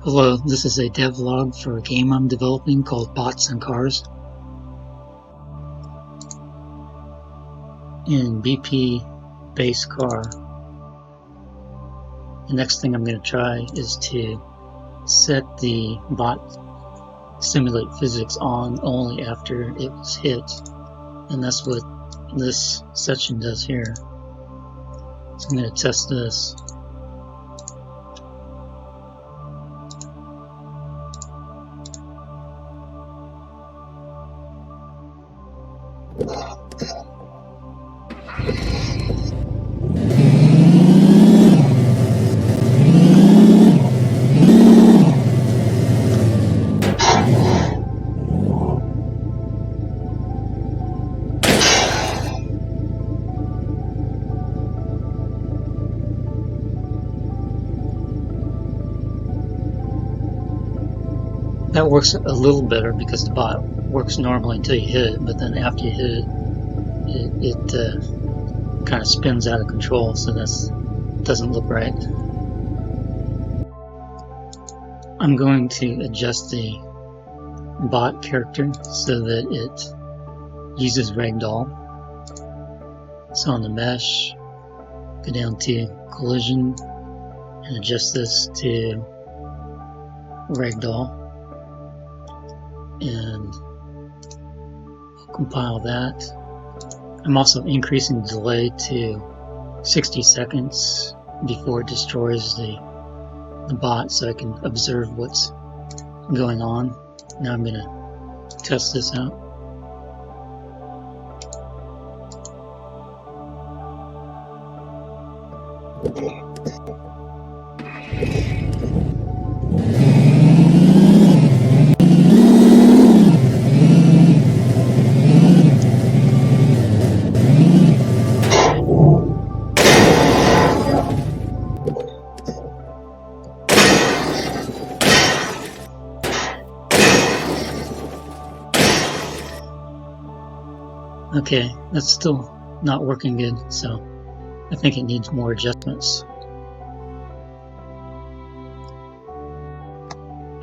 Hello, this is a devlog for a game I'm developing called Bots and Cars. In BP base car, the next thing I'm going to try is to set the bot simulate physics on only after it was hit, and that's what this section does here. So I'm going to test this. That works a little better because the bot works normally until you hit it, but then after you hit it, it kind of spins out of control, so that doesn't look right. I'm going to adjust the bot character so that it uses Ragdoll. So on the mesh, go down to collision and adjust this to Ragdoll. And I'll compile that. I'm also increasing the delay to 60 seconds before it destroys the bot, so I can observe what's going on. Now I'm going to test this out. Okay, that's still not working good, so I think it needs more adjustments.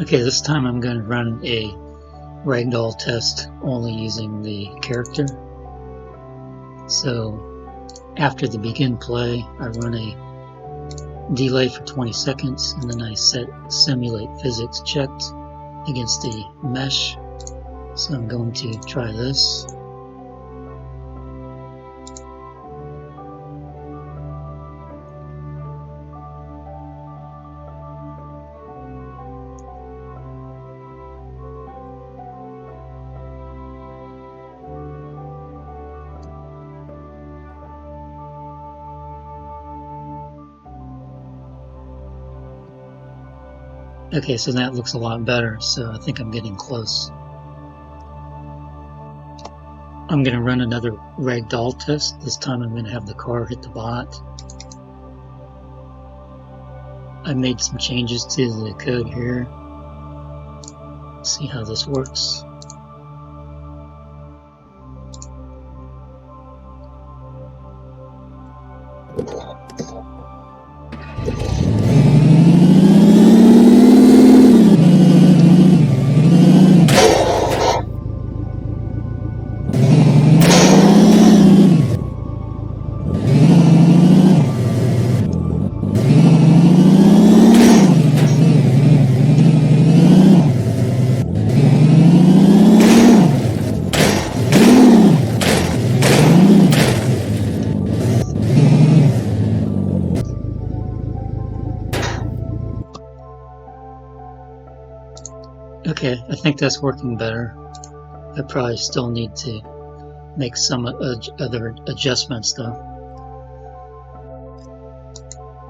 Okay, this time I'm going to run a Ragdoll test only using the character. So after the begin play, I run a delay for 20 seconds, and then I set simulate physics checked against the mesh. So I'm going to try this. Okay, so that looks a lot better, so I think I'm getting close. I'm going to run another Ragdoll test. This time I'm going to have the car hit the bot. I made some changes to the code here. Let's see how this works. Okay, I think that's working better. I probably still need to make some other adjustments though.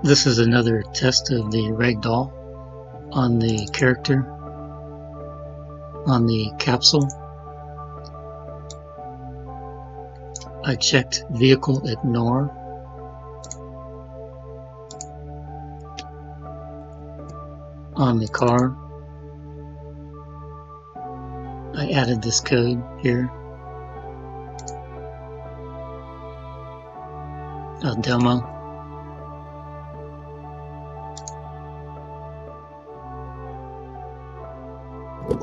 This is another test of the Ragdoll on the character, on the capsule. I checked vehicle ignore. On the car, I added this code here, a demo. So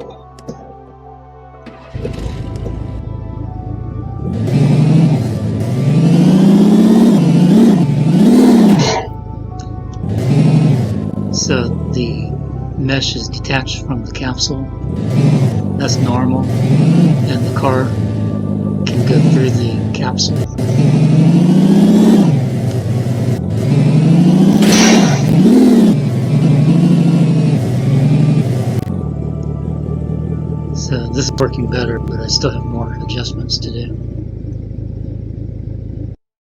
the mesh is detached from the capsule. That's normal, and the car can go through the capsule. So this is working better, but I still have more adjustments to do.